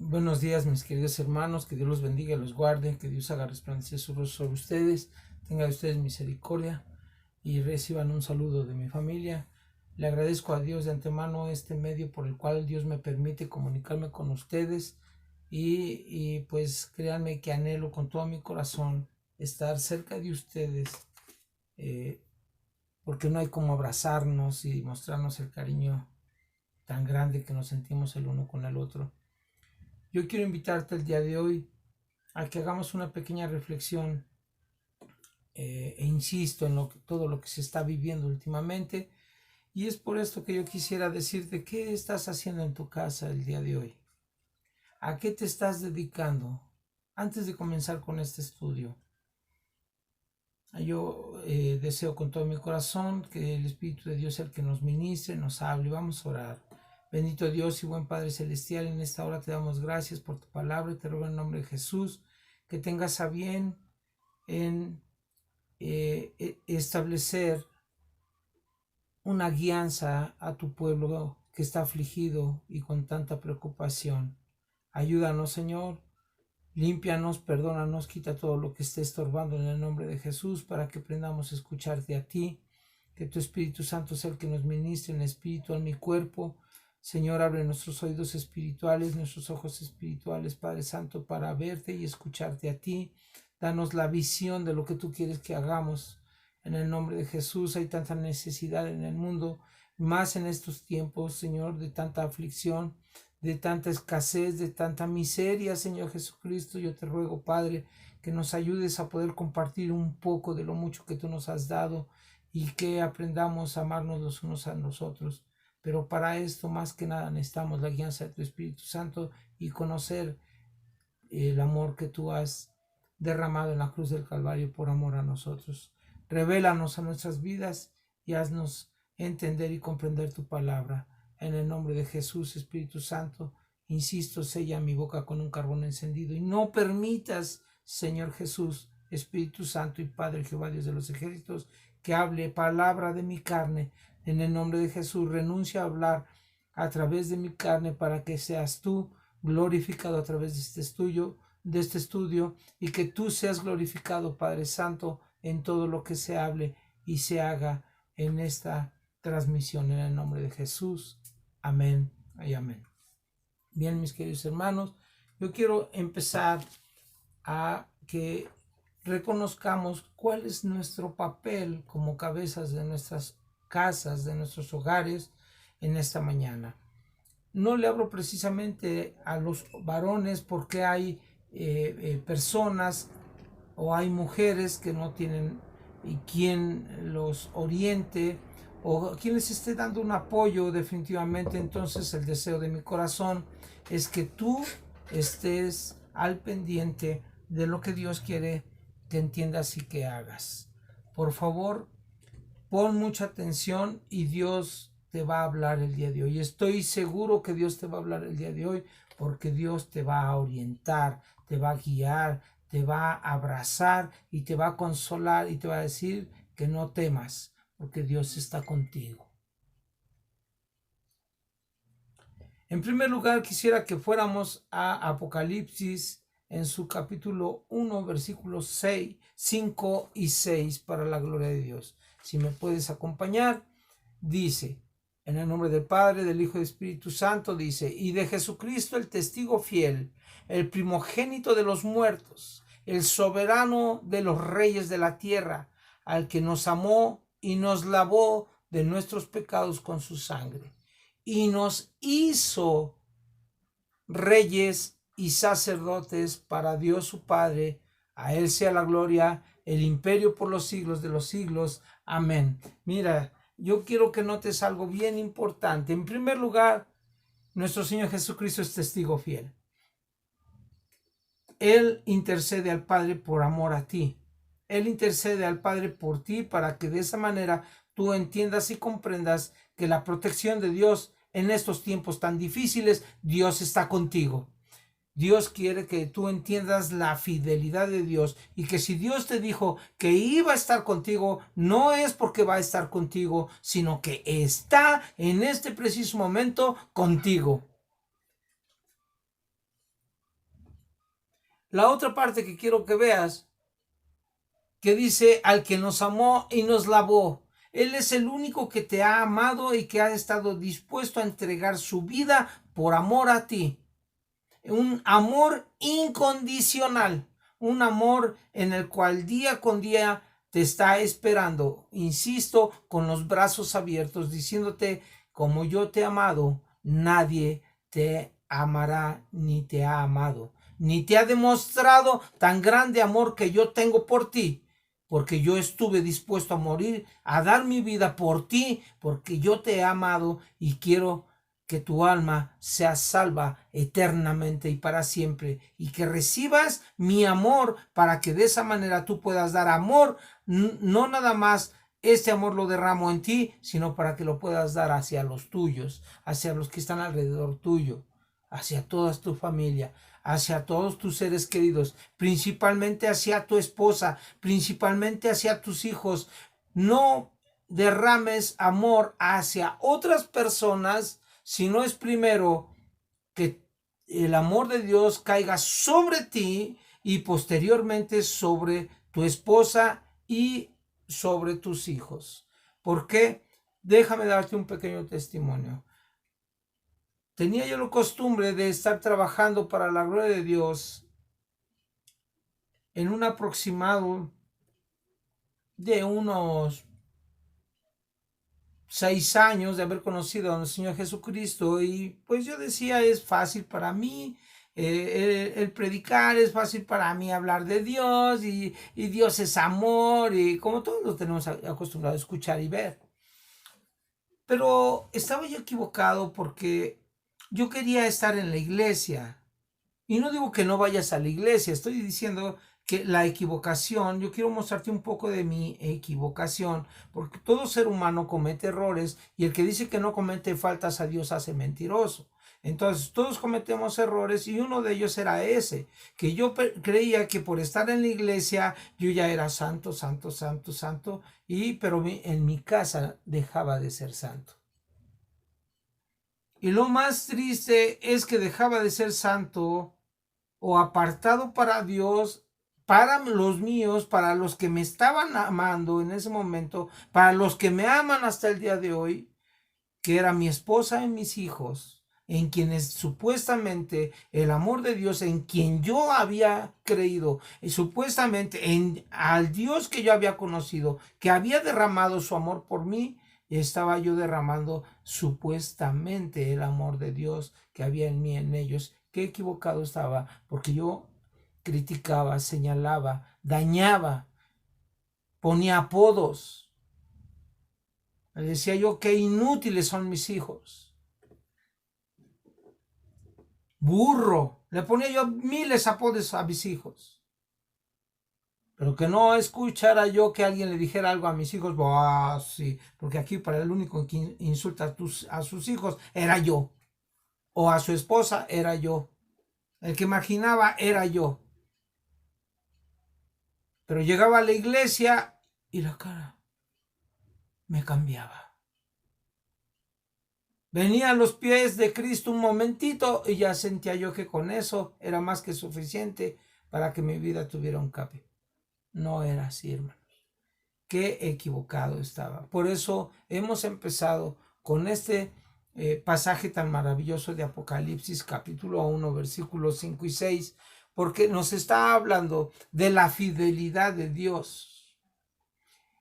Buenos días, mis queridos hermanos, que Dios los bendiga y los guarde, que Dios haga resplandecer su rostro sobre ustedes, tenga de ustedes misericordia y reciban un saludo de mi familia. Le agradezco a Dios de antemano este medio por el cual Dios me permite comunicarme con ustedes y pues créanme que anhelo con todo mi corazón estar cerca de ustedes, porque no hay como abrazarnos y mostrarnos el cariño tan grande que nos sentimos el uno con el otro. Yo quiero invitarte el día de hoy a que hagamos una pequeña reflexión e insisto en todo lo que se está viviendo últimamente, y es por esto que yo quisiera decirte qué estás haciendo en tu casa el día de hoy, a qué te estás dedicando. Antes de comenzar con este estudio, yo deseo con todo mi corazón que el Espíritu de Dios sea el que nos ministre, nos hable. Vamos a orar. Bendito Dios y buen Padre Celestial, en esta hora te damos gracias por tu palabra y te ruego en nombre de Jesús que tengas a bien en establecer una guianza a tu pueblo que está afligido y con tanta preocupación. Ayúdanos, Señor, límpianos, perdónanos, quita todo lo que esté estorbando en el nombre de Jesús para que aprendamos a escucharte a ti, que tu Espíritu Santo sea el que nos ministre en espíritu, en mi cuerpo. Señor, abre nuestros oídos espirituales, nuestros ojos espirituales, Padre Santo, para verte y escucharte a ti. Danos la visión de lo que tú quieres que hagamos. En el nombre de Jesús. Hay tanta necesidad en el mundo, más en estos tiempos, Señor, de tanta aflicción, de tanta escasez, de tanta miseria, Señor Jesucristo. Yo te ruego, Padre, que nos ayudes a poder compartir un poco de lo mucho que tú nos has dado y que aprendamos a amarnos los unos a los otros. Pero para esto, más que nada, necesitamos la guianza de tu Espíritu Santo y conocer el amor que tú has derramado en la cruz del Calvario por amor a nosotros. Revélanos a nuestras vidas y haznos entender y comprender tu palabra. En el nombre de Jesús, Espíritu Santo, insisto, sella mi boca con un carbón encendido y no permitas, Señor Jesús, Espíritu Santo y Padre Jehová Dios de los ejércitos, que hable palabra de mi carne. En el nombre de Jesús, renuncia a hablar a través de mi carne para que seas tú glorificado a través de este estudio, y que tú seas glorificado, Padre Santo, en todo lo que se hable y se haga en esta transmisión, en el nombre de Jesús. Amén y amén. Bien, mis queridos hermanos, yo quiero empezar a que reconozcamos cuál es nuestro papel como cabezas de nuestras casas, de nuestros hogares en esta mañana. No le hablo precisamente a los varones porque hay personas o hay mujeres que no tienen quien los oriente o quien les esté dando un apoyo definitivamente. Entonces el deseo de mi corazón es que tú estés al pendiente de lo que Dios quiere que entiendas y que hagas. Por favor, pon mucha atención y Dios te va a hablar el día de hoy. Estoy seguro que Dios te va a hablar el día de hoy porque Dios te va a orientar, te va a guiar, te va a abrazar y te va a consolar y te va a decir que no temas porque Dios está contigo. En primer lugar, quisiera que fuéramos a Apocalipsis en su capítulo 1, versículos 6, 5 y 6 para la gloria de Dios. Si me puedes acompañar, dice, en el nombre del Padre, del Hijo y del Espíritu Santo, dice, y de Jesucristo el testigo fiel, el primogénito de los muertos, el soberano de los reyes de la tierra, al que nos amó y nos lavó de nuestros pecados con su sangre, y nos hizo reyes y sacerdotes para Dios su Padre. A Él sea la gloria, el imperio por los siglos de los siglos. Amén. Mira, yo quiero que notes algo bien importante. En primer lugar, nuestro Señor Jesucristo es testigo fiel. Él intercede al Padre por amor a ti. Él intercede al Padre por ti para que de esa manera tú entiendas y comprendas que la protección de Dios en estos tiempos tan difíciles, Dios está contigo. Dios quiere que tú entiendas la fidelidad de Dios y que si Dios te dijo que iba a estar contigo, no es porque va a estar contigo, sino que está en este preciso momento contigo. La otra parte que quiero que veas, que dice, al que nos amó y nos lavó. Él es el único que te ha amado y que ha estado dispuesto a entregar su vida por amor a ti. Un amor incondicional, un amor en el cual día con día te está esperando, insisto, con los brazos abiertos, diciéndote, como yo te he amado, nadie te amará ni te ha amado, ni te ha demostrado tan grande amor que yo tengo por ti, porque yo estuve dispuesto a morir, a dar mi vida por ti, porque yo te he amado y quiero que tu alma sea salva eternamente y para siempre, y que recibas mi amor para que de esa manera tú puedas dar amor. No nada más este amor lo derramo en ti, sino para que lo puedas dar hacia los tuyos, hacia los que están alrededor tuyo, hacia toda tu familia, hacia todos tus seres queridos, principalmente hacia tu esposa, principalmente hacia tus hijos. No derrames amor hacia otras personas si no es primero que el amor de Dios caiga sobre ti y posteriormente sobre tu esposa y sobre tus hijos. ¿Por qué? Déjame darte un pequeño testimonio. Tenía yo la costumbre de estar trabajando para la gloria de Dios en un aproximado de unos 6 años de haber conocido al Señor Jesucristo, y pues yo decía, es fácil para mí el predicar, es fácil para mí hablar de Dios, y Dios es amor, y como todos lo tenemos acostumbrado a escuchar y ver. Pero estaba yo equivocado porque yo quería estar en la iglesia. Y no digo que no vayas a la iglesia, estoy diciendo que la equivocación, yo quiero mostrarte un poco de mi equivocación, porque todo ser humano comete errores, y el que dice que no comete faltas a Dios hace mentiroso. Entonces todos cometemos errores, y uno de ellos era ese, que yo creía que por estar en la iglesia yo ya era santo, santo, santo, santo, pero en mi casa dejaba de ser santo. Y lo más triste es que dejaba de ser santo o apartado para Dios, para los míos, para los que me estaban amando en ese momento, para los que me aman hasta el día de hoy, que era mi esposa y mis hijos, en quienes supuestamente el amor de Dios, en quien yo había creído, y supuestamente al Dios que yo había conocido, que había derramado su amor por mí, estaba yo derramando supuestamente el amor de Dios que había en mí, en ellos. Qué equivocado estaba, porque yo criticaba, señalaba, dañaba, ponía apodos. Le decía yo qué inútiles son mis hijos. Burro. Le ponía yo miles de apodos a mis hijos. Pero que no escuchara yo que alguien le dijera algo a mis hijos. Bah, sí, porque aquí para el único que insulta a sus hijos era yo. O a su esposa era yo. El que imaginaba era yo. Pero llegaba a la iglesia y la cara me cambiaba. Venía a los pies de Cristo un momentito y ya sentía yo que con eso era más que suficiente para que mi vida tuviera un cambio. No era así, hermanos. Qué equivocado estaba. Por eso hemos empezado con este pasaje tan maravilloso de Apocalipsis capítulo 1 versículos 5 y 6, porque nos está hablando de la fidelidad de Dios.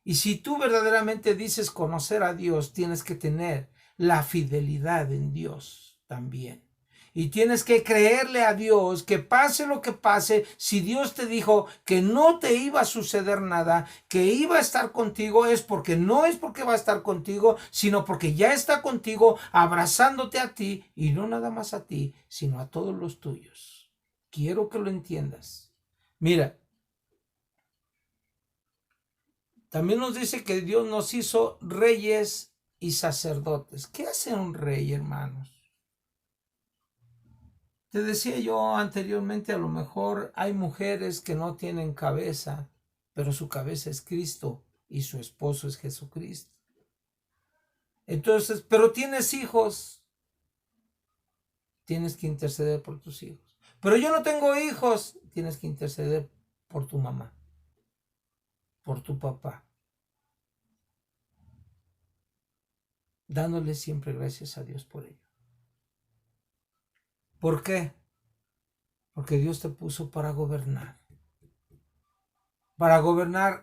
Y si tú verdaderamente dices conocer a Dios, tienes que tener la fidelidad en Dios también. Y tienes que creerle a Dios que pase lo que pase. Si Dios te dijo que no te iba a suceder nada, que iba a estar contigo, es porque no es porque va a estar contigo, sino porque ya está contigo, abrazándote a ti, y no nada más a ti, sino a todos los tuyos. Quiero que lo entiendas. Mira, también nos dice que Dios nos hizo reyes y sacerdotes. ¿Qué hace un rey, hermanos? Te decía yo anteriormente, a lo mejor hay mujeres que no tienen cabeza, pero su cabeza es Cristo y su esposo es Jesucristo. Entonces, pero tienes hijos, tienes que interceder por tus hijos. Pero yo no tengo hijos. Tienes que interceder por tu mamá, por tu papá, dándole siempre gracias a Dios por ello. ¿Por qué? Porque Dios te puso para gobernar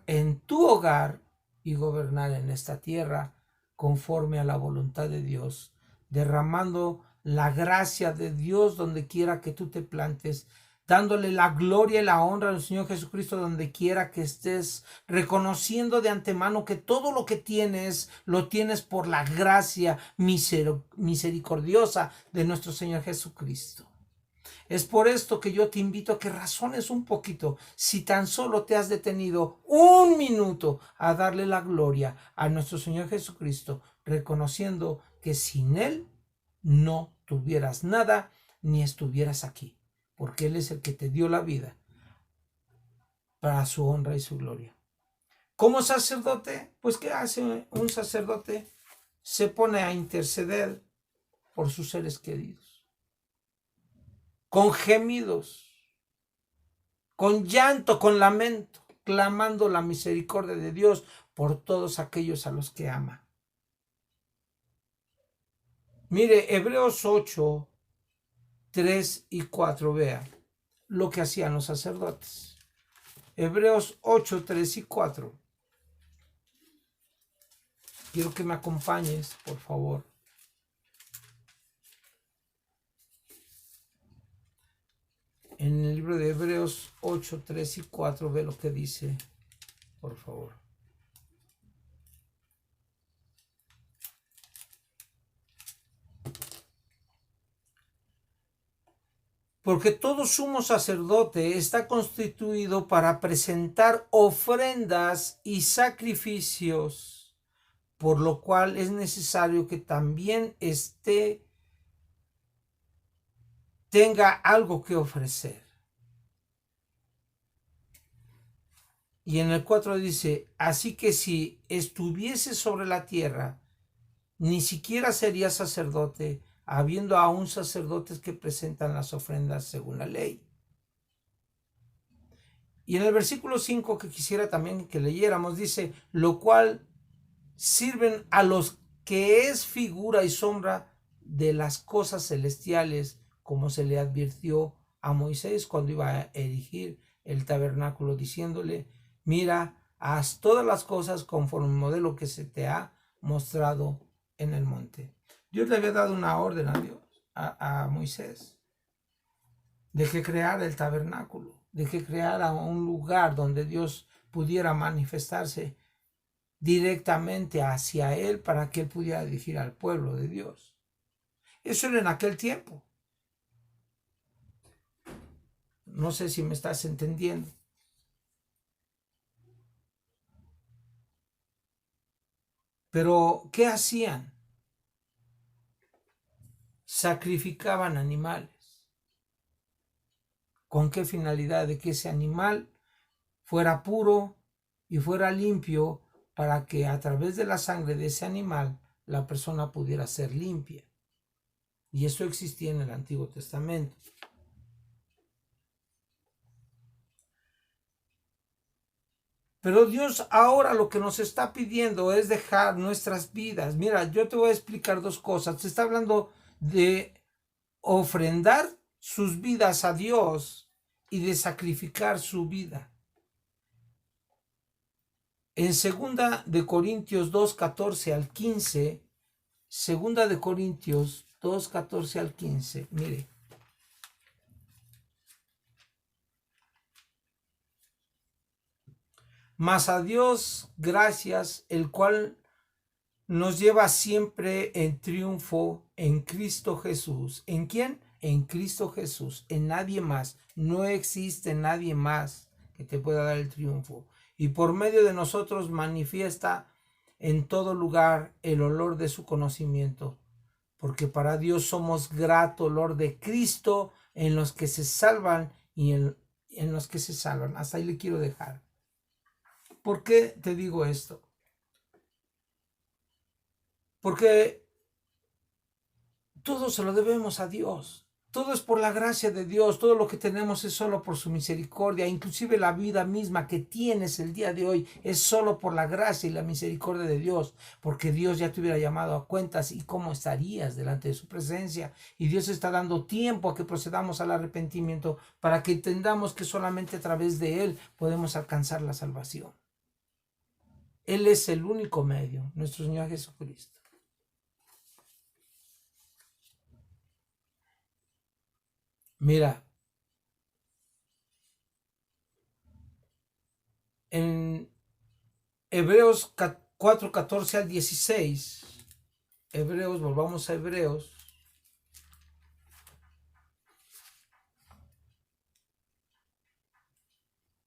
en tu hogar y gobernar en esta tierra conforme a la voluntad de Dios, derramando la gracia de Dios donde quiera que tú te plantes, dándole la gloria y la honra al Señor Jesucristo donde quiera que estés, reconociendo de antemano que todo lo que tienes, lo tienes por la gracia misericordiosa de nuestro Señor Jesucristo. Es por esto que yo te invito a que razones un poquito, si tan solo te has detenido un minuto a darle la gloria a nuestro Señor Jesucristo, reconociendo que sin Él no tuvieras nada ni estuvieras aquí, porque Él es el que te dio la vida para su honra y su gloria. Como sacerdote, pues ¿qué hace un sacerdote? Se pone a interceder por sus seres queridos, con gemidos, con llanto, con lamento, clamando la misericordia de Dios por todos aquellos a los que ama. Mire, Hebreos 8, 3 y 4, vea lo que hacían los sacerdotes. Hebreos 8, 3 y 4. Quiero que me acompañes, por favor. En el libro de Hebreos 8, 3 y 4, ve lo que dice, por favor. Porque todo sumo sacerdote está constituido para presentar ofrendas y sacrificios, por lo cual es necesario que también tenga algo que ofrecer. Y en el 4 dice, así que si estuviese sobre la tierra, ni siquiera sería sacerdote, habiendo aún sacerdotes que presentan las ofrendas según la ley. Y en el versículo 5 que quisiera también que leyéramos, dice, lo cual sirven a los que es figura y sombra de las cosas celestiales, como se le advirtió a Moisés cuando iba a erigir el tabernáculo, diciéndole, mira, haz todas las cosas conforme al modelo que se te ha mostrado en el monte. Dios le había dado una orden a Dios, a Moisés, de que creara el tabernáculo, de que creara un lugar donde Dios pudiera manifestarse directamente hacia él para que él pudiera dirigir al pueblo de Dios. Eso era en aquel tiempo. No sé si me estás entendiendo. Pero, ¿qué hacían? Sacrificaban animales. ¿Con qué finalidad? De que ese animal fuera puro y fuera limpio para que a través de la sangre de ese animal la persona pudiera ser limpia. Y eso existía en el Antiguo Testamento. Pero Dios ahora lo que nos está pidiendo es dejar nuestras vidas. Mira, yo te voy a explicar dos cosas. Se está hablando de ofrendar sus vidas a Dios y de sacrificar su vida. En 2 Corintios 2:14 al 15, 2 Corintios 2:14 al 15, mire. Mas a Dios gracias, el cual nos lleva siempre en triunfo en Cristo Jesús. ¿En quién? En Cristo Jesús, en nadie más. No existe nadie más que te pueda dar el triunfo. Y por medio de nosotros manifiesta en todo lugar el olor de su conocimiento. Porque para Dios somos grato olor de Cristo en los que se salvan y en los que se salvan. Hasta ahí le quiero dejar. ¿Por qué te digo esto? Porque todo se lo debemos a Dios. Todo es por la gracia de Dios, todo lo que tenemos es solo por su misericordia, inclusive la vida misma que tienes el día de hoy es solo por la gracia y la misericordia de Dios, porque Dios ya te hubiera llamado a cuentas y cómo estarías delante de su presencia. Y Dios está dando tiempo a que procedamos al arrepentimiento para que entendamos que solamente a través de Él podemos alcanzar la salvación. Él es el único medio, nuestro Señor Jesucristo. Mira, en Hebreos 4, 14 al 16, Hebreos, volvamos a Hebreos.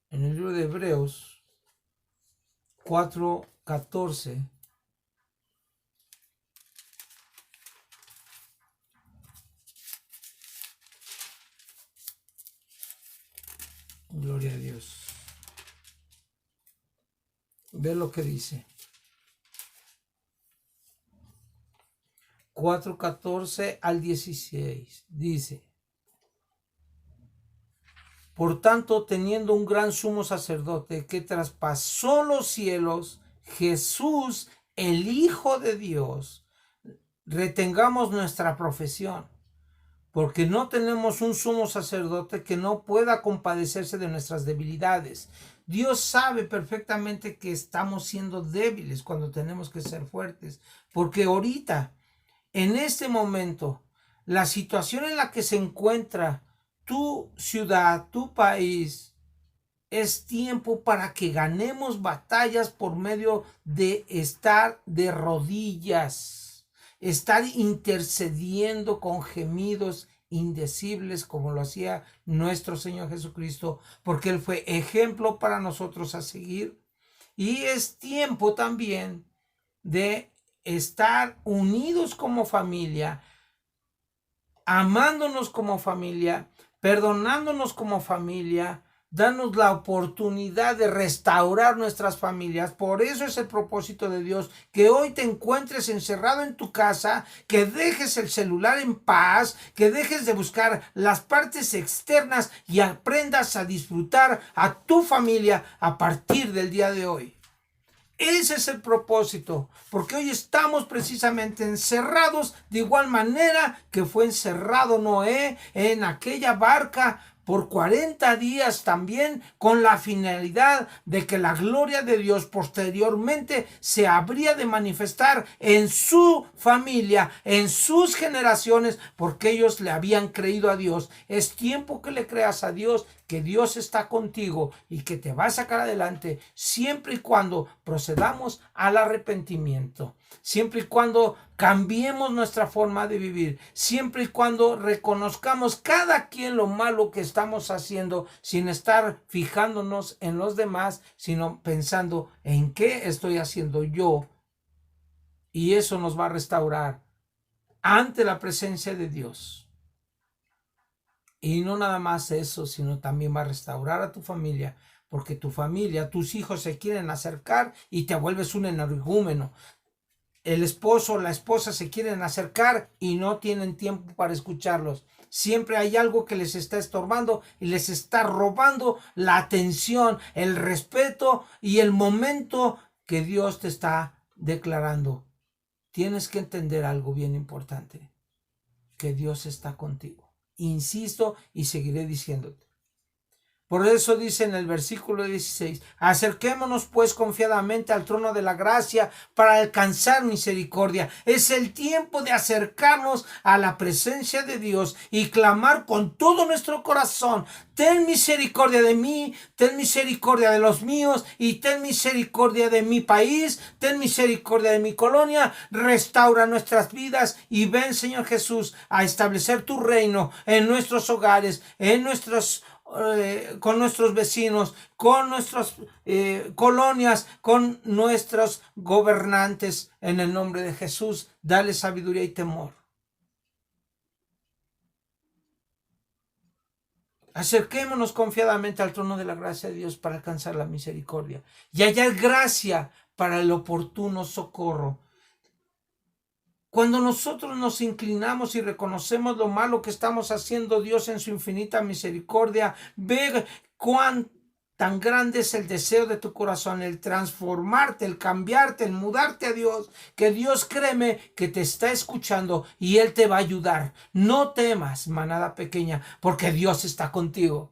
En el libro de Hebreos 4, 14. Gloria a Dios. Ve lo que dice. 4, 14 al 16. Dice: por tanto, teniendo un gran sumo sacerdote que traspasó los cielos, Jesús, el Hijo de Dios, retengamos nuestra profesión, porque no tenemos un sumo sacerdote que no pueda compadecerse de nuestras debilidades. Dios sabe perfectamente que estamos siendo débiles cuando tenemos que ser fuertes, porque ahorita, en este momento, la situación en la que se encuentra tu ciudad, tu país, es tiempo para que ganemos batallas por medio de estar de rodillas, estar intercediendo con gemidos indecibles como lo hacía nuestro Señor Jesucristo, porque Él fue ejemplo para nosotros a seguir. Y es tiempo también de estar unidos como familia, amándonos como familia, perdonándonos como familia, danos la oportunidad de restaurar nuestras familias. Por eso es el propósito de Dios, que hoy te encuentres encerrado en tu casa, que dejes el celular en paz, que dejes de buscar las partes externas y aprendas a disfrutar a tu familia a partir del día de hoy. Ese es el propósito, porque hoy estamos precisamente encerrados de igual manera que fue encerrado Noé en aquella barca por 40 días también, con la finalidad de que la gloria de Dios posteriormente se habría de manifestar en su familia, en sus generaciones, porque ellos le habían creído a Dios. Es tiempo que le creas a Dios, que Dios está contigo y que te va a sacar adelante siempre y cuando procedamos al arrepentimiento, siempre y cuando cambiemos nuestra forma de vivir, siempre y cuando reconozcamos cada quien lo malo que estamos haciendo, sin estar fijándonos en los demás, sino pensando en qué estoy haciendo yo. Y eso nos va a restaurar ante la presencia de Dios. Y no nada más eso, sino también va a restaurar a tu familia, porque tu familia, tus hijos se quieren acercar y te vuelves un energúmeno. El esposo o la esposa se quieren acercar y no tienen tiempo para escucharlos. Siempre hay algo que les está estorbando y les está robando la atención, el respeto y el momento que Dios te está declarando. Tienes que entender algo bien importante, que Dios está contigo. Insisto y seguiré diciéndote. Por eso dice en el versículo 16, acerquémonos pues confiadamente al trono de la gracia para alcanzar misericordia. Es el tiempo de acercarnos a la presencia de Dios y clamar con todo nuestro corazón: ten misericordia de mí, ten misericordia de los míos y ten misericordia de mi país, ten misericordia de mi colonia, restaura nuestras vidas y ven, Señor Jesús, a establecer tu reino en nuestros hogares, en nuestros con nuestros vecinos, con nuestras colonias, con nuestros gobernantes. En el nombre de Jesús, dale sabiduría y temor. Acerquémonos confiadamente al trono de la gracia de Dios para alcanzar la misericordia y hallar gracia para el oportuno socorro. Cuando nosotros nos inclinamos y reconocemos lo malo que estamos haciendo, Dios en su infinita misericordia ve cuán tan grande es el deseo de tu corazón, el transformarte, el cambiarte, el mudarte a Dios, que Dios, créeme, que te está escuchando y Él te va a ayudar. No temas, manada pequeña, porque Dios está contigo.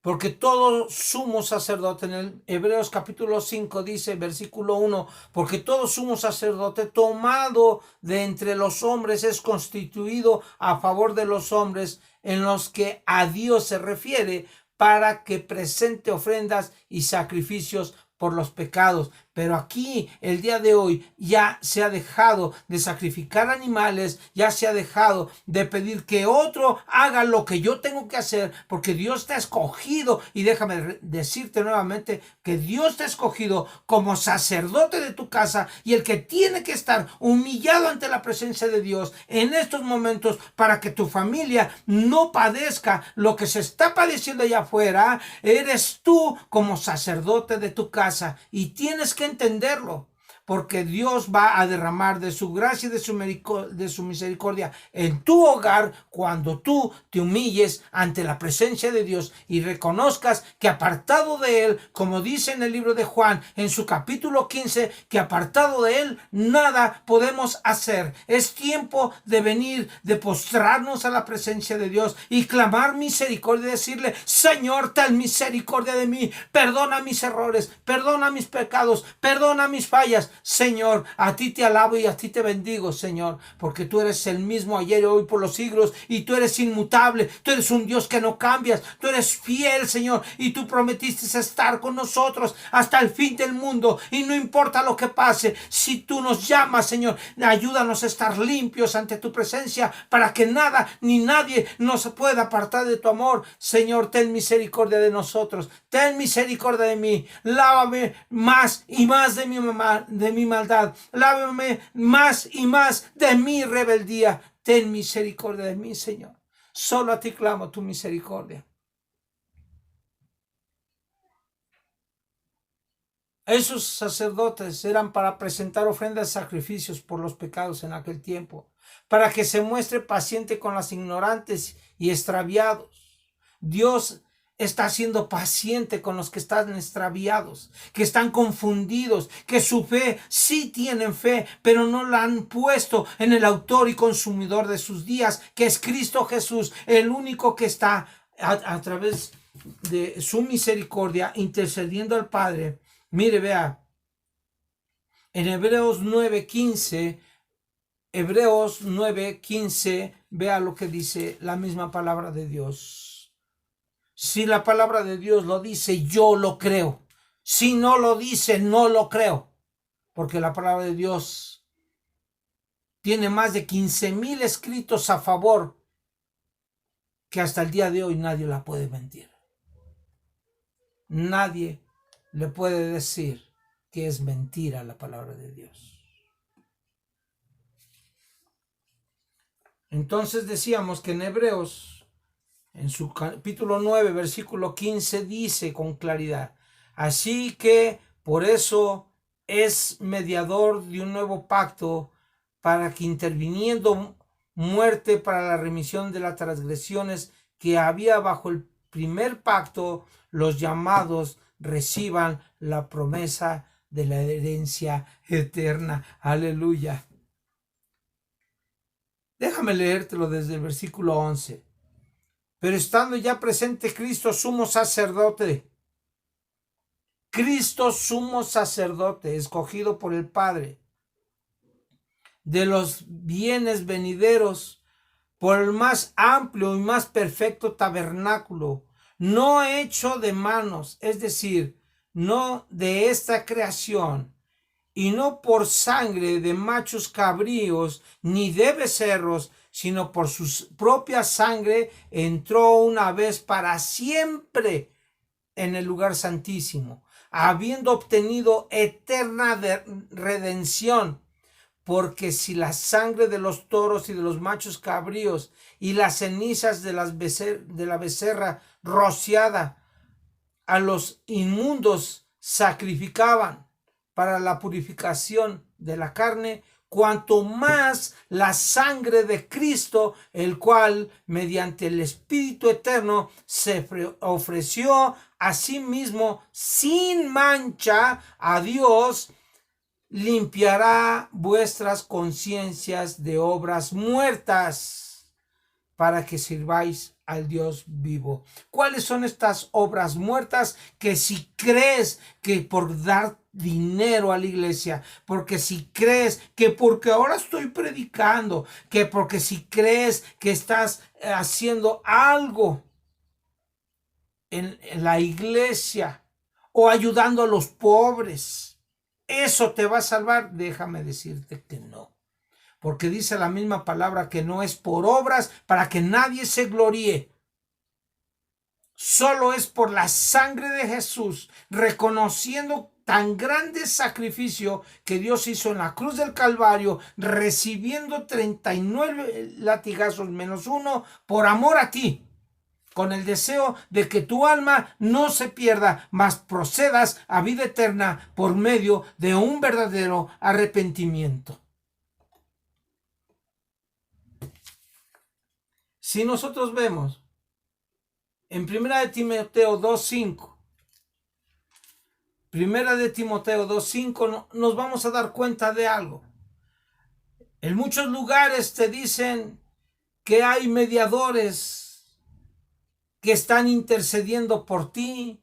Porque todo sumo sacerdote, en el Hebreos capítulo 5 dice, versículo 1, porque todo sumo sacerdote tomado de entre los hombres es constituido a favor de los hombres, en los que a Dios se refiere, para que presente ofrendas y sacrificios por los pecados. Pero aquí, el día de hoy, ya se ha dejado de sacrificar animales, ya se ha dejado de pedir que otro haga lo que yo tengo que hacer, porque Dios te ha escogido. Y déjame decirte nuevamente que Dios te ha escogido como sacerdote de tu casa, y el que tiene que estar humillado ante la presencia de Dios en estos momentos para que tu familia no padezca lo que se está padeciendo allá afuera, eres tú como sacerdote de tu casa, y tienes que entenderlo, porque Dios va a derramar de su gracia y de su misericordia en tu hogar cuando tú te humilles ante la presencia de Dios y reconozcas que apartado de Él, como dice en el libro de Juan, en su capítulo 15, que apartado de Él nada podemos hacer. Es tiempo de venir, de postrarnos a la presencia de Dios y clamar misericordia y decirle: Señor, ten misericordia de mí, perdona mis errores, perdona mis pecados, perdona mis fallas. Señor, a ti te alabo y a ti te bendigo, Señor, porque tú eres el mismo ayer y hoy por los siglos, y tú eres inmutable, tú eres un Dios que no cambias, tú eres fiel, Señor, y tú prometiste estar con nosotros hasta el fin del mundo, y no importa lo que pase, si tú nos llamas, Señor, ayúdanos a estar limpios ante tu presencia, para que nada ni nadie nos pueda apartar de tu amor. Señor, ten misericordia de nosotros, ten misericordia de mí, lávame más y más de mi maldad, lávame más y más de mi rebeldía. Ten misericordia de mí, Señor. Solo a ti clamo tu misericordia. Esos sacerdotes eran para presentar ofrendas y sacrificios por los pecados en aquel tiempo, para que se muestre paciente con los ignorantes y extraviados. Dios está siendo paciente con los que están extraviados, que están confundidos, que su fe sí tienen fe, pero no la han puesto en el autor y consumidor de sus días, que es Cristo Jesús, el único que está a través de su misericordia intercediendo al Padre. Mire, vea, en Hebreos 9:15, vea lo que dice la misma palabra de Dios. Si la palabra de Dios lo dice, yo lo creo. Si no lo dice, no lo creo. Porque la palabra de Dios tiene más de 15,000 escritos a favor, que hasta el día de hoy nadie la puede mentir. Nadie le puede decir que es mentira la palabra de Dios. Entonces decíamos que en Hebreos, en su capítulo 9, versículo 15, dice con claridad: así que por eso es mediador de un nuevo pacto, para que interviniendo muerte para la remisión de las transgresiones que había bajo el primer pacto, los llamados reciban la promesa de la herencia eterna. Aleluya. Déjame leértelo desde el versículo 11. Pero estando ya presente Cristo sumo sacerdote, escogido por el Padre, de los bienes venideros, por el más amplio y más perfecto tabernáculo, no hecho de manos, es decir, no de esta creación, y no por sangre de machos cabríos ni de becerros, sino por su propia sangre entró una vez para siempre en el lugar santísimo, habiendo obtenido eterna redención. Porque si la sangre de los toros y de los machos cabríos y las cenizas de la becerra rociada a los inmundos sacrificaban para la purificación de la carne, cuanto más la sangre de Cristo, el cual mediante el Espíritu Eterno se ofreció a sí mismo sin mancha a Dios, limpiará vuestras conciencias de obras muertas para que sirváis al Dios vivo. ¿Cuáles son estas obras muertas? Que si crees que por dar dinero a la iglesia, porque si crees que porque ahora estoy predicando, que porque si crees que estás haciendo algo en la iglesia o ayudando a los pobres, ¿eso te va a salvar? Déjame decirte que no. Porque dice la misma palabra que no es por obras para que nadie se gloríe. Solo es por la sangre de Jesús, reconociendo tan grande sacrificio que Dios hizo en la cruz del Calvario, recibiendo 39 latigazos menos uno por amor a ti, con el deseo de que tu alma no se pierda, mas procedas a vida eterna por medio de un verdadero arrepentimiento. Si nosotros vemos en 1 de Timoteo 2:5, 1 de Timoteo 2:5, nos vamos a dar cuenta de algo. En muchos lugares te dicen que hay mediadores que están intercediendo por ti,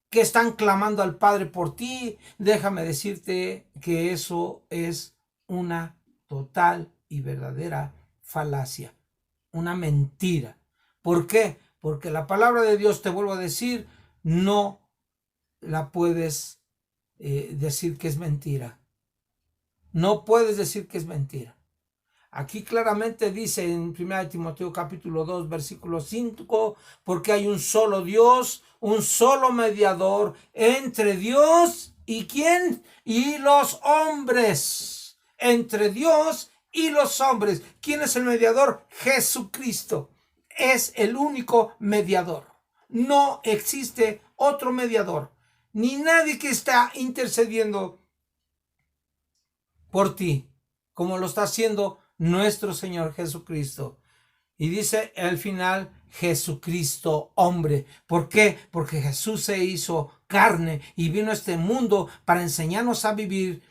que están clamando al Padre por ti. Déjame decirte que eso es una total y verdadera falacia, una mentira. ¿Por qué? Porque la palabra de Dios, te vuelvo a decir, no la puedes decir que es mentira. No puedes decir que es mentira. Aquí claramente dice en 1 Timoteo capítulo 2 versículo 5, porque hay un solo Dios, un solo mediador entre Dios y ¿quién? Y los hombres. Entre Dios y los hombres. ¿Quién es el mediador? Jesucristo. Es el único mediador. No existe otro mediador, ni nadie que está intercediendo por ti, como lo está haciendo nuestro Señor Jesucristo. Y dice al final, Jesucristo hombre. ¿Por qué? Porque Jesús se hizo carne y vino a este mundo para enseñarnos a vivir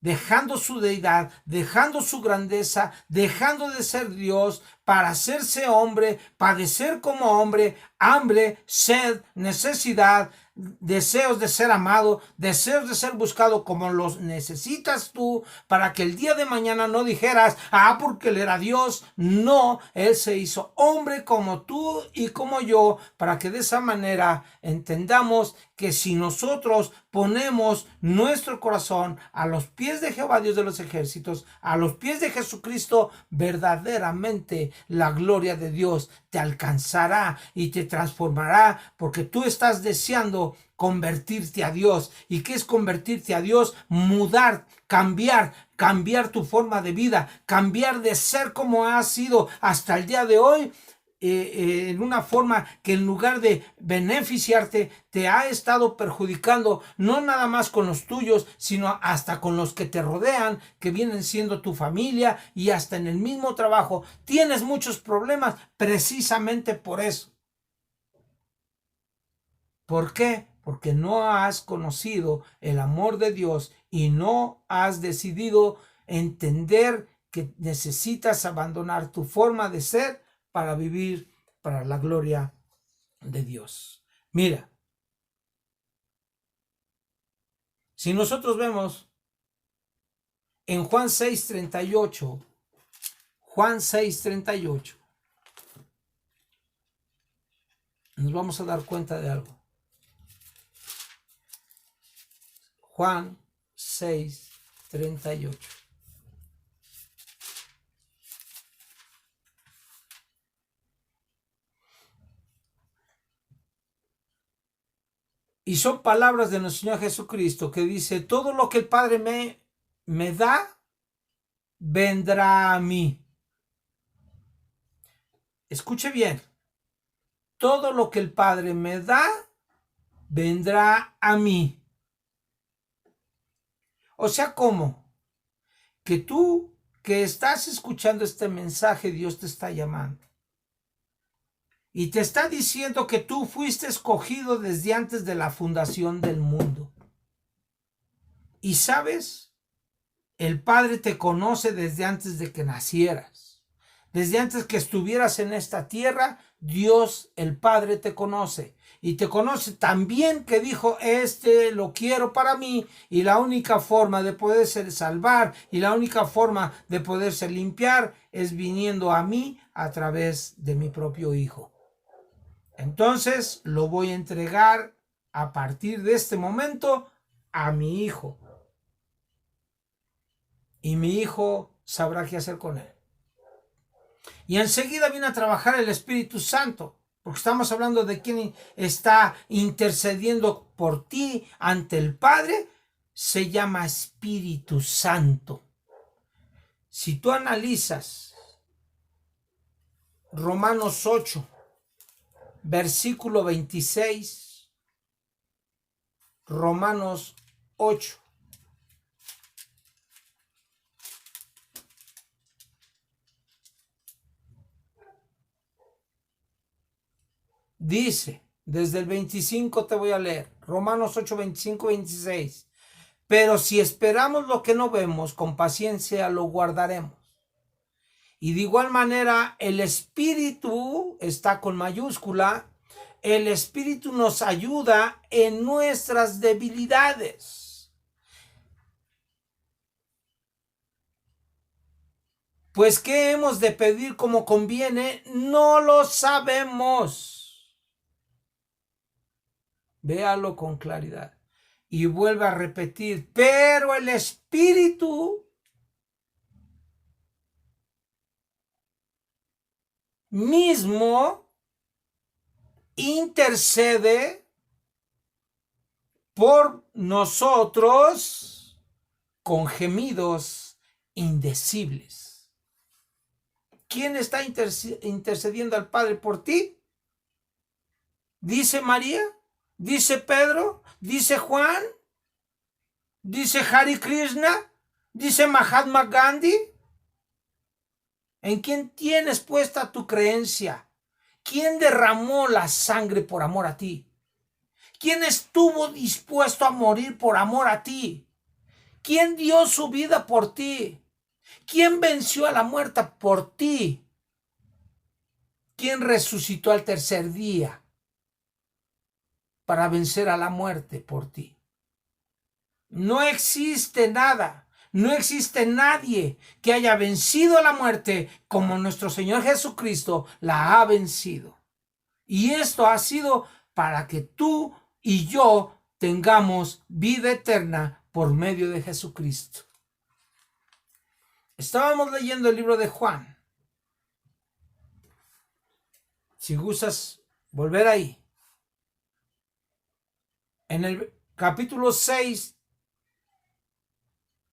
dejando su deidad, dejando su grandeza, dejando de ser Dios para hacerse hombre, padecer como hombre, hambre, sed, necesidad, deseos de ser amado, deseos de ser buscado como los necesitas tú, para que el día de mañana no dijeras, porque él era Dios. No, él se hizo hombre como tú y como yo, para que de esa manera entendamos que si nosotros ponemos nuestro corazón a los pies de Jehová Dios de los ejércitos, a los pies de Jesucristo, verdaderamente la gloria de Dios te alcanzará y te transformará, porque tú estás deseando convertirte a Dios. ¿Y qué es convertirte a Dios? Mudar, cambiar tu forma de vida, cambiar de ser como has sido hasta el día de hoy, en una forma que en lugar de beneficiarte, te ha estado perjudicando, no nada más con los tuyos, sino hasta con los que te rodean, que vienen siendo tu familia, y hasta en el mismo trabajo. Tienes muchos problemas precisamente por eso. ¿Por qué? Porque no has conocido el amor de Dios y no has decidido entender que necesitas abandonar tu forma de ser para vivir para la gloria de Dios. Mira, si nosotros vemos en Juan 6:38, Juan 6:38, nos vamos a dar cuenta de algo. Juan 6:38. Y son palabras de nuestro Señor Jesucristo, que dice, todo lo que el Padre me da, vendrá a mí. Escuche bien, todo lo que el Padre me da, vendrá a mí. O sea, ¿cómo? Que tú que estás escuchando este mensaje, Dios te está llamando. Y te está diciendo que tú fuiste escogido desde antes de la fundación del mundo. Y sabes, el Padre te conoce desde antes de que nacieras. Desde antes que estuvieras en esta tierra, Dios, el Padre, te conoce. Y te conoce tan bien que dijo, lo quiero para mí. Y la única forma de poderse salvar y la única forma de poderse limpiar es viniendo a mí a través de mi propio Hijo. Entonces lo voy a entregar a partir de este momento a mi Hijo. Y mi Hijo sabrá qué hacer con él. Y enseguida viene a trabajar el Espíritu Santo, porque estamos hablando de quien está intercediendo por ti ante el Padre, se llama Espíritu Santo. Si tú analizas Romanos 8, versículo 26, Romanos 8. Dice, desde el 25 te voy a leer, Romanos 8, 25, 26. Pero si esperamos lo que no vemos, con paciencia lo guardaremos. Y de igual manera, el Espíritu está con mayúscula. El Espíritu nos ayuda en nuestras debilidades. Pues, ¿qué hemos de pedir como conviene? No lo sabemos. Véalo con claridad. Y vuelve a repetir, pero el Espíritu mismo intercede por nosotros con gemidos indecibles. ¿Quién está intercediendo al Padre por ti? ¿Dice María? ¿Dice Pedro? ¿Dice Juan? ¿Dice Hare Krishna? ¿Dice Mahatma Gandhi? ¿En quién tienes puesta tu creencia? ¿Quién derramó la sangre por amor a ti? ¿Quién estuvo dispuesto a morir por amor a ti? ¿Quién dio su vida por ti? ¿Quién venció a la muerte por ti? ¿Quién resucitó al tercer día para vencer a la muerte por ti? No existe nada, no existe nadie que haya vencido a la muerte como nuestro Señor Jesucristo la ha vencido. Y esto ha sido para que tú y yo tengamos vida eterna por medio de Jesucristo. Estábamos leyendo el libro de Juan. Si gustas volver ahí. En el capítulo 6,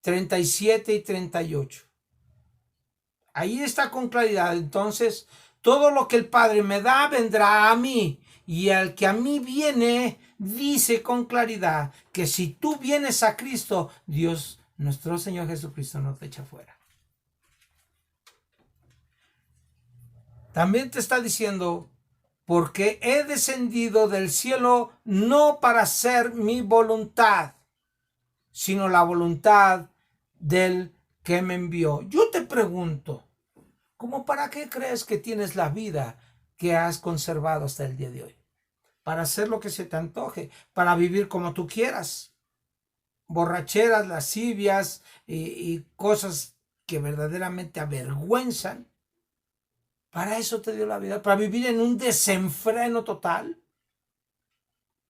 37 y 38. Ahí está con claridad. Entonces, todo lo que el Padre me da vendrá a mí. Y el que a mí viene, dice con claridad que si tú vienes a Cristo, Dios, nuestro Señor Jesucristo, no te echa fuera. También te está diciendo, porque he descendido del cielo no para hacer mi voluntad, sino la voluntad del que me envió. Yo te pregunto, ¿cómo para qué crees que tienes la vida que has conservado hasta el día de hoy? Para hacer lo que se te antoje, para vivir como tú quieras. Borracheras, lascivias y cosas que verdaderamente avergüenzan. Para eso te dio la vida, para vivir en un desenfreno total.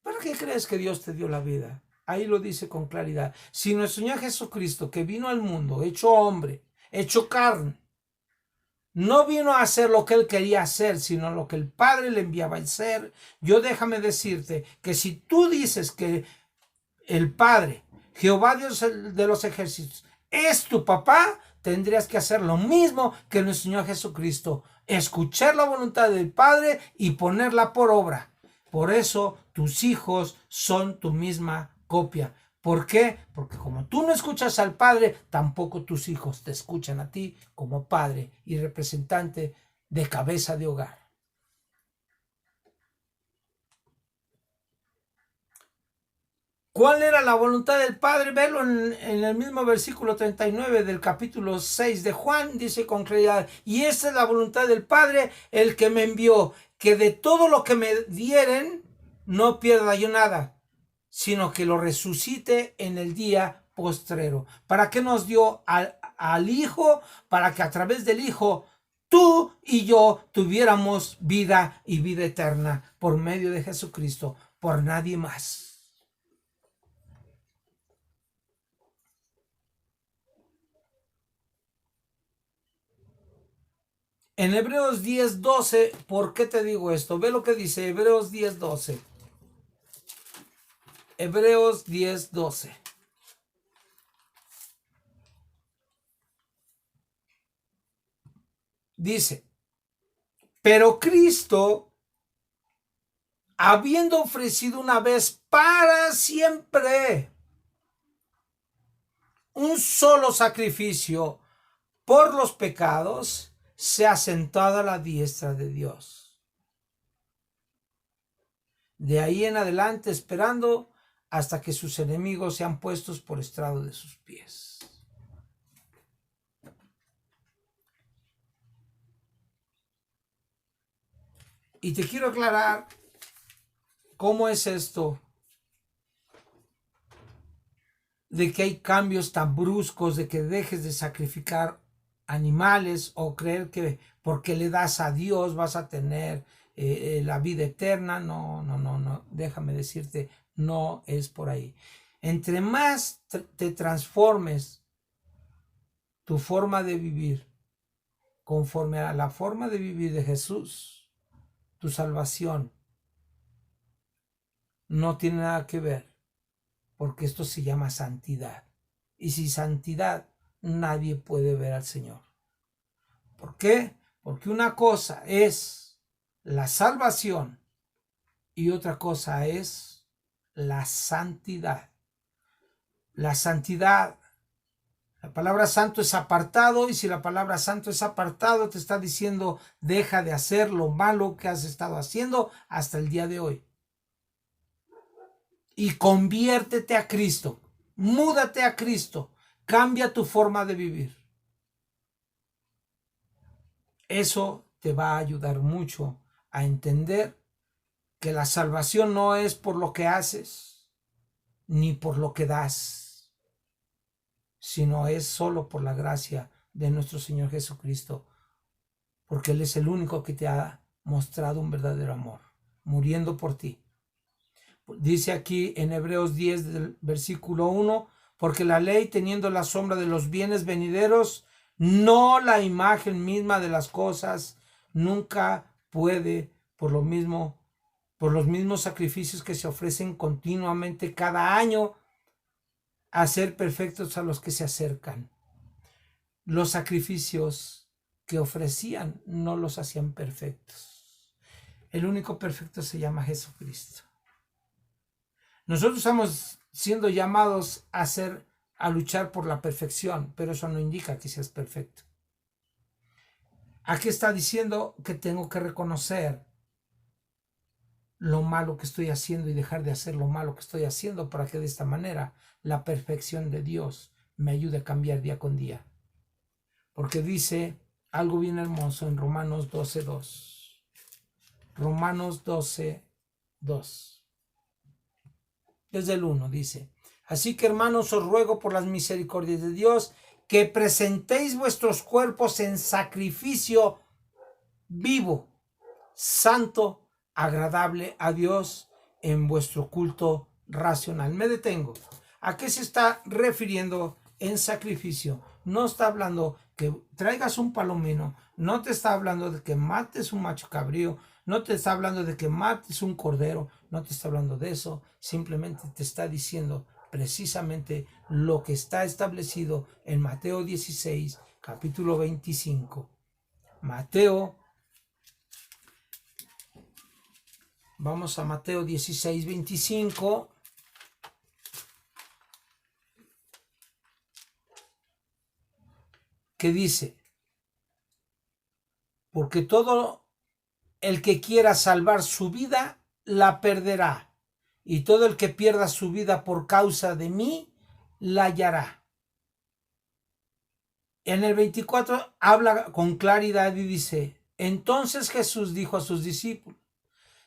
¿Para qué crees que Dios te dio la vida? Ahí lo dice con claridad. Si nuestro Señor Jesucristo, que vino al mundo, hecho hombre, hecho carne, no vino a hacer lo que él quería hacer, sino lo que el Padre le enviaba a hacer, yo déjame decirte que si tú dices que el Padre, Jehová Dios de los ejércitos, es tu papá, tendrías que hacer lo mismo que nuestro Señor Jesucristo, escuchar la voluntad del Padre y ponerla por obra. Por eso tus hijos son tu misma copia. ¿Por qué? Porque como tú no escuchas al Padre, tampoco tus hijos te escuchan a ti como padre y representante de cabeza de hogar. ¿Cuál era la voluntad del Padre? Verlo en el mismo versículo 39 del capítulo 6 de Juan, dice con claridad, y esta es la voluntad del Padre, el que me envió, que de todo lo que me dieren, no pierda yo nada, sino que lo resucite en el día postrero. ¿Para qué nos dio al Hijo? Para que a través del Hijo tú y yo tuviéramos vida y vida eterna por medio de Jesucristo, por nadie más. En Hebreos 10:12, ¿por qué te digo esto? Ve lo que dice Hebreos 10:12. Hebreos 10:12. Dice, pero Cristo, habiendo ofrecido una vez para siempre un solo sacrificio por los pecados, se ha sentado a la diestra de Dios. De ahí en adelante esperando hasta que sus enemigos sean puestos por estrado de sus pies. Y te quiero aclarar cómo es esto de que hay cambios tan bruscos, de que dejes de sacrificar animales o creer que porque le das a Dios vas a tener la vida eterna. No, déjame decirte, no es por ahí. Entre más te transformes tu forma de vivir conforme a la forma de vivir de Jesús, tu salvación no tiene nada que ver, porque esto se llama santidad. Y sin santidad nadie puede ver al Señor. ¿Por qué? Porque una cosa es la salvación y otra cosa es la santidad. La santidad, la palabra santo es apartado, y si la palabra santo es apartado, te está diciendo deja de hacer lo malo que has estado haciendo hasta el día de hoy. Y conviértete a Cristo, múdate a Cristo, cambia tu forma de vivir. Eso te va a ayudar mucho a entender que la salvación no es por lo que haces, ni por lo que das, sino es solo por la gracia de nuestro Señor Jesucristo, porque Él es el único que te ha mostrado un verdadero amor, muriendo por ti. Dice aquí en Hebreos 10, del versículo 1, porque la ley, teniendo la sombra de los bienes venideros, no la imagen misma de las cosas, nunca puede, por los mismos sacrificios que se ofrecen continuamente cada año, hacer perfectos a los que se acercan. Los sacrificios que ofrecían no los hacían perfectos. El único perfecto se llama Jesucristo. Nosotros estamos siendo llamados a luchar por la perfección, pero eso no indica que seas perfecto. Aquí está diciendo que tengo que reconocer lo malo que estoy haciendo y dejar de hacer lo malo que estoy haciendo, para que de esta manera la perfección de Dios me ayude a cambiar día con día. Porque dice algo bien hermoso en Romanos 12:2. Romanos 12:2. Desde el 1 dice: así que, hermanos, os ruego por las misericordias de Dios que presentéis vuestros cuerpos en sacrificio vivo, santo, agradable a Dios, en vuestro culto racional. Me detengo. ¿A qué se está refiriendo en sacrificio? No está hablando que traigas un palomino, no te está hablando de que mates un macho cabrío, no te está hablando de que mates un cordero, no te está hablando de eso. Simplemente te está diciendo precisamente lo que está establecido en Mateo 16, capítulo 25. Mateo Vamos a Mateo 16:25. Que dice: porque todo el que quiera salvar su vida, la perderá. Y todo el que pierda su vida por causa de mí, la hallará. En el 24 habla con claridad y dice: entonces Jesús dijo a sus discípulos: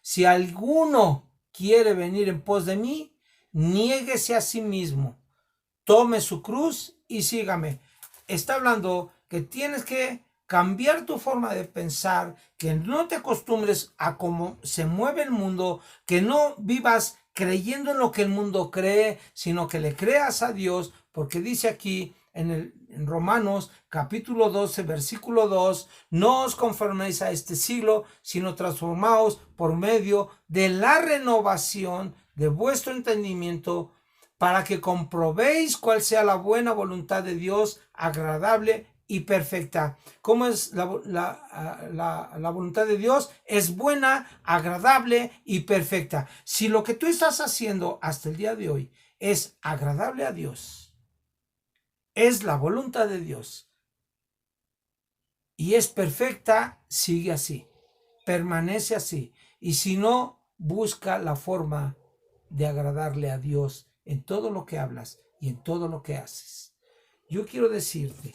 si alguno quiere venir en pos de mí, niéguese a sí mismo, tome su cruz y sígame. Está hablando que tienes que cambiar tu forma de pensar, que no te acostumbres a cómo se mueve el mundo, que no vivas creyendo en lo que el mundo cree, sino que le creas a Dios, porque dice aquí en Romanos capítulo 12, versículo 2, no os conforméis a este siglo, sino transformaos por medio de la renovación de vuestro entendimiento, para que comprobéis cuál sea la buena voluntad de Dios, agradable y perfecta. ¿Cómo es la voluntad de Dios? Es buena, agradable y perfecta. Si lo que tú estás haciendo hasta el día de hoy es agradable a Dios, es la voluntad de Dios y es perfecta, sigue así, permanece así. Y si no, busca la forma de agradarle a Dios en todo lo que hablas y en todo lo que haces. Yo quiero decirte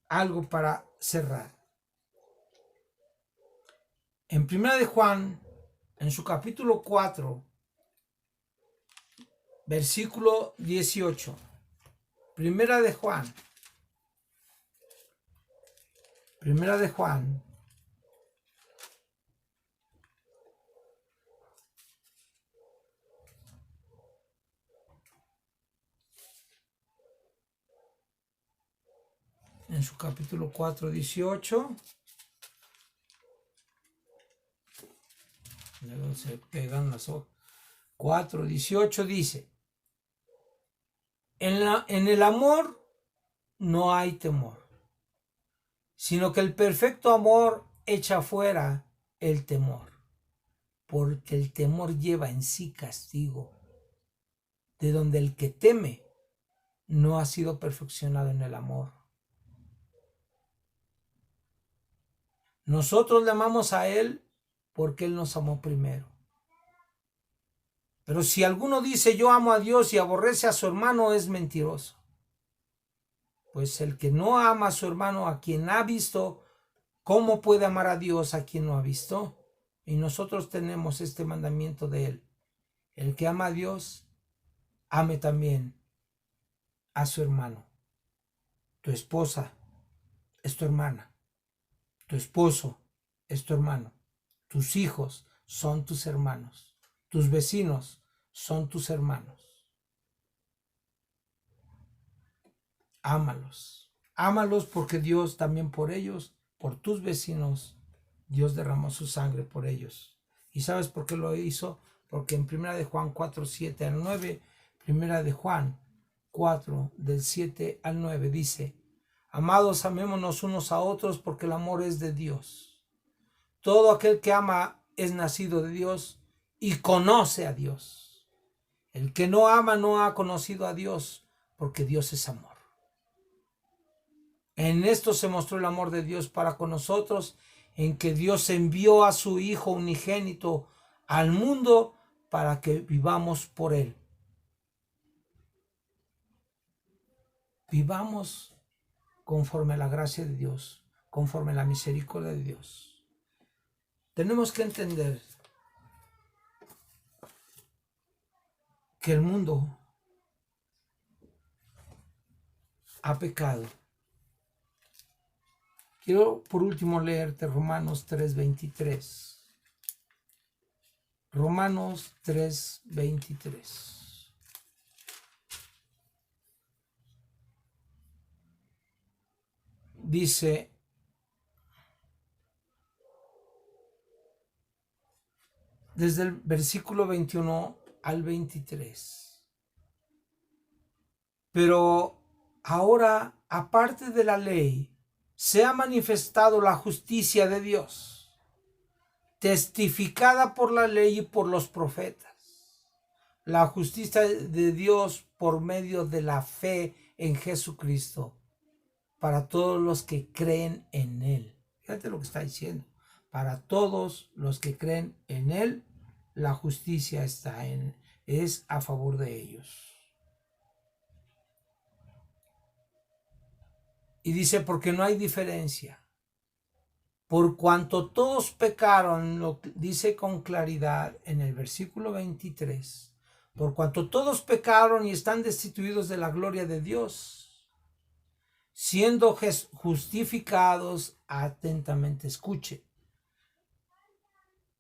algo para cerrar. En 1 de Juan, en su capítulo 4, versículo 18. 1 de Juan. 1 de Juan. En su capítulo 4, 18. Luego se pegan las hojas. 4, 18 dice: en el amor no hay temor, sino que el perfecto amor echa fuera el temor, porque el temor lleva en sí castigo, de donde el que teme no ha sido perfeccionado en el amor. Nosotros le amamos a Él porque Él nos amó primero. Pero si alguno dice yo amo a Dios y aborrece a su hermano, es mentiroso. Pues el que no ama a su hermano, a quien ha visto, ¿cómo puede amar a Dios a quien no ha visto? Y nosotros tenemos este mandamiento de Él: el que ama a Dios, ame también a su hermano. Tu esposa es tu hermana. Tu esposo es tu hermano. Tus hijos son tus hermanos. Tus vecinos son tus hermanos. Ámalos. Ámalos porque Dios también por ellos, por tus vecinos, Dios derramó su sangre por ellos. ¿Y sabes por qué lo hizo? Porque en 1 de Juan 4, 7 al 9, 1 de Juan 4, del 7 al 9 dice: amados, amémonos unos a otros, porque el amor es de Dios. Todo aquel que ama es nacido de Dios y conoce a Dios. El que no ama no ha conocido a Dios, porque Dios es amor. En esto se mostró el amor de Dios para con nosotros, en que Dios envió a su Hijo unigénito al mundo para que vivamos por Él. Vivamos conforme a la gracia de Dios, conforme a la misericordia de Dios. Tenemos que entender que el mundo ha pecado. Quiero por último leerte Romanos 3:23. Romanos 3:23. Dice: desde el versículo 21 al 23. Pero ahora, aparte de la ley, se ha manifestado la justicia de Dios, testificada por la ley y por los profetas. La justicia de Dios por medio de la fe en Jesucristo para todos los que creen en Él. Fíjate lo que está diciendo. Para todos los que creen en Él, la justicia es a favor de ellos. Y dice, porque no hay diferencia. Por cuanto todos pecaron, lo dice con claridad en el versículo 23, por cuanto todos pecaron y están destituidos de la gloria de Dios, siendo justificados, atentamente escuche,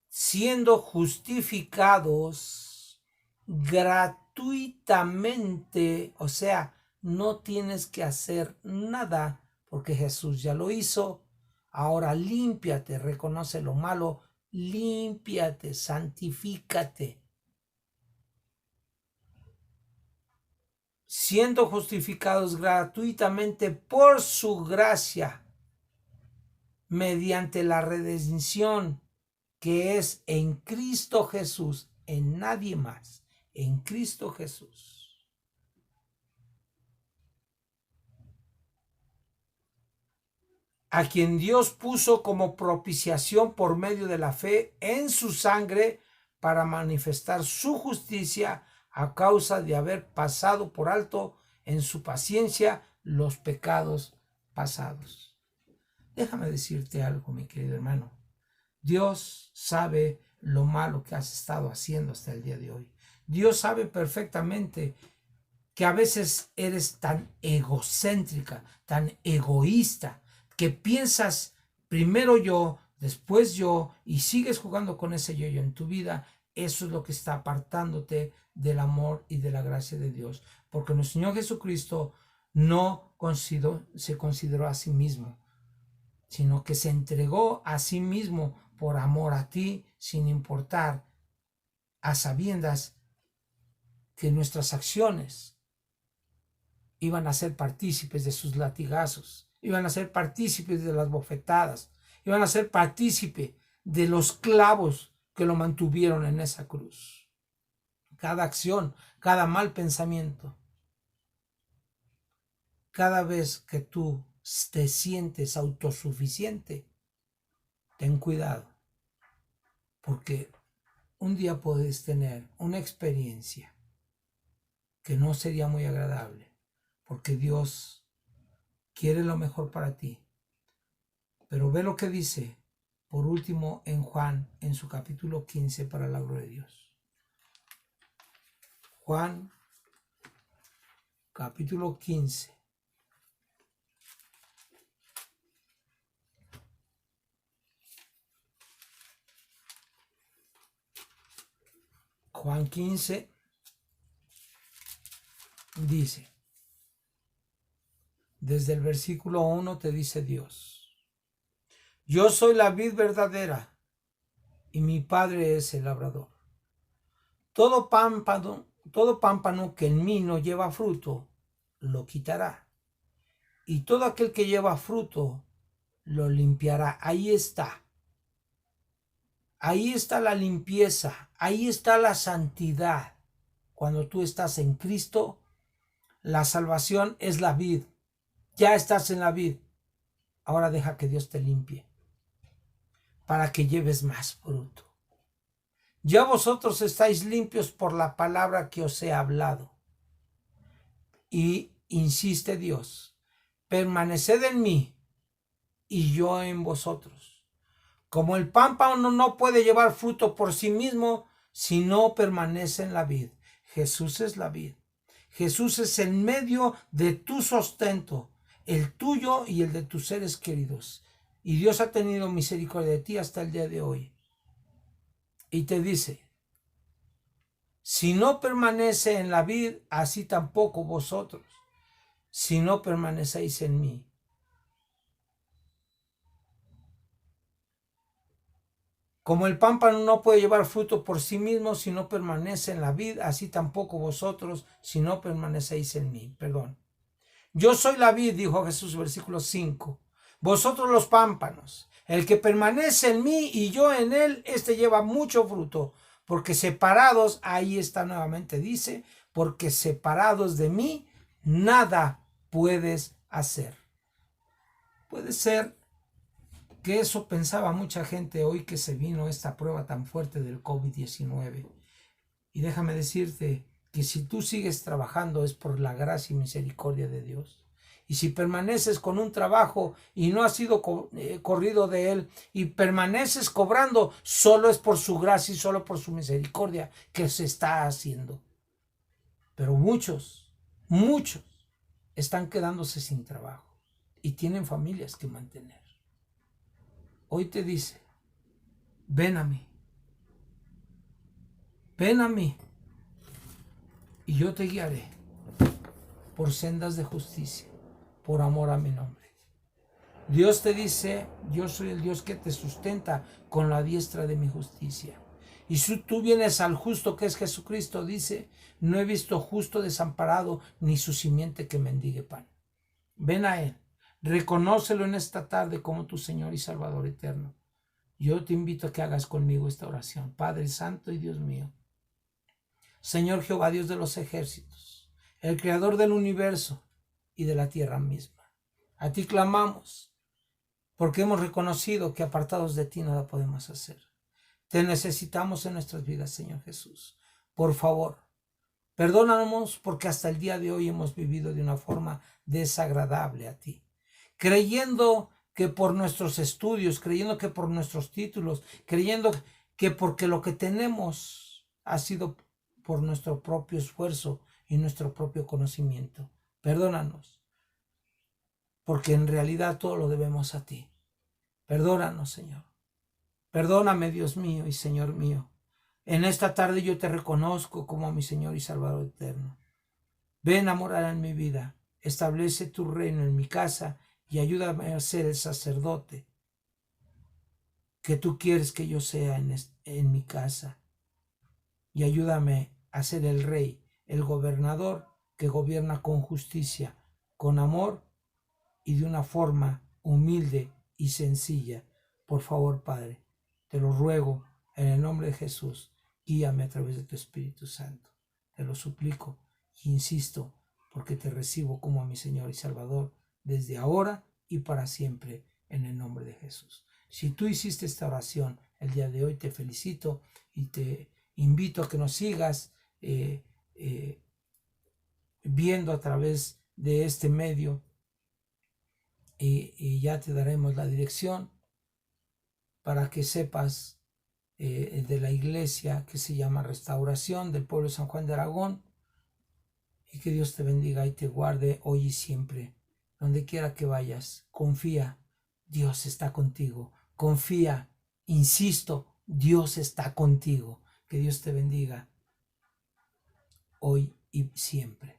siendo justificados gratuitamente, o sea, no tienes que hacer nada porque Jesús ya lo hizo. Ahora límpiate, reconoce lo malo, límpiate, santifícate. Siendo justificados gratuitamente por su gracia, mediante la redención que es en Cristo Jesús, en nadie más, en Cristo Jesús. A quien Dios puso como propiciación por medio de la fe en su sangre para manifestar su justicia a causa de haber pasado por alto en su paciencia los pecados pasados. Déjame decirte algo, mi querido hermano. Dios sabe lo malo que has estado haciendo hasta el día de hoy. Dios sabe perfectamente que a veces eres tan egocéntrica, tan egoísta, que piensas primero yo, después yo, y sigues jugando con ese yo en tu vida. Eso es lo que está apartándote del amor y de la gracia de Dios, porque nuestro Señor Jesucristo no se consideró a sí mismo, sino que se entregó a sí mismo por amor a ti, sin importar, a sabiendas que nuestras acciones iban a ser partícipes de sus latigazos, iban a ser partícipes de las bofetadas, iban a ser partícipes de los clavos que lo mantuvieron en esa cruz. Cada acción, cada mal pensamiento, cada vez que tú te sientes autosuficiente, ten cuidado, porque un día puedes tener una experiencia que no sería muy agradable, porque Dios quiere lo mejor para ti. Pero ve lo que dice, por último, en Juan, en su capítulo 15, para la gloria de Dios. Juan, capítulo 15. Juan 15 dice, desde el versículo 1 te dice Dios: yo soy la vid verdadera y mi Padre es el labrador. Todo pámpano que en mí no lleva fruto, lo quitará. Y todo aquel que lleva fruto, lo limpiará. Ahí está. Ahí está la limpieza. Ahí está la santidad. Cuando tú estás en Cristo, la salvación es la vid. Ya estás en la vid. Ahora deja que Dios te limpie para que lleves más fruto. Ya vosotros estáis limpios por la palabra que os he hablado. Y insiste Dios: permaneced en mí y yo en vosotros. Como el pámpano no puede llevar fruto por sí mismo si no permanece en la vid. Jesús es la vid. Jesús es el medio de tu sustento, el tuyo y el de tus seres queridos. Y Dios ha tenido misericordia de ti hasta el día de hoy. Y te dice: si no permanece en la vid, así tampoco vosotros, si no permanecéis en mí. Como el pámpano no puede llevar fruto por sí mismo si no permanece en la vid, así tampoco vosotros si no permanecéis en mí. Yo soy la vid, dijo Jesús, versículo 5. Vosotros los pámpanos. El que permanece en mí y yo en él, este lleva mucho fruto, porque separados, ahí está nuevamente, dice, porque separados de mí, nada puedes hacer. Puede ser que eso pensaba mucha gente hoy que se vino esta prueba tan fuerte del COVID-19. Y déjame decirte que si tú sigues trabajando es por la gracia y misericordia de Dios. Y si permaneces con un trabajo y no has sido corrido de él y permaneces cobrando, solo es por su gracia y solo por su misericordia que se está haciendo. Pero muchos están quedándose sin trabajo y tienen familias que mantener. Hoy te dice, ven a mí y yo te guiaré por sendas de justicia, por amor a mi nombre. Dios te dice, yo soy el Dios que te sustenta con la diestra de mi justicia. Y si tú vienes al justo que es Jesucristo, dice, no he visto justo desamparado ni su simiente que mendigue pan. Ven a Él, reconócelo en esta tarde como tu Señor y Salvador eterno. Yo te invito a que hagas conmigo esta oración. Padre Santo y Dios mío, Señor Jehová, Dios de los ejércitos, el Creador del universo y de la tierra misma. A ti clamamos, porque hemos reconocido que apartados de ti nada podemos hacer. Te necesitamos en nuestras vidas, Señor Jesús. Por favor, perdónanos porque hasta el día de hoy hemos vivido de una forma desagradable a ti, creyendo que por nuestros estudios, creyendo que por nuestros títulos, creyendo que porque lo que tenemos ha sido por nuestro propio esfuerzo y nuestro propio conocimiento. Perdónanos, porque en realidad todo lo debemos a ti. Perdónanos, Señor. Perdóname, Dios mío y Señor mío. En esta tarde yo te reconozco como mi Señor y Salvador eterno. Ven a morar en mi vida, establece tu reino en mi casa y ayúdame a ser el sacerdote que tú quieres que yo sea en mi casa. Y ayúdame a ser el rey, el gobernador que gobierna con justicia, con amor y de una forma humilde y sencilla. Por favor, Padre, te lo ruego en el nombre de Jesús, guíame a través de tu Espíritu Santo. Te lo suplico e insisto, porque te recibo como a mi Señor y Salvador desde ahora y para siempre en el nombre de Jesús. Si tú hiciste esta oración el día de hoy, te felicito y te invito a que nos sigas viendo a través de este medio y ya te daremos la dirección para que sepas de la iglesia que se llama Restauración del pueblo de San Juan de Aragón, y que Dios te bendiga y te guarde hoy y siempre. Donde quiera que vayas, confía, Dios está contigo. Confía, insisto, Dios está contigo. Que Dios te bendiga hoy y siempre.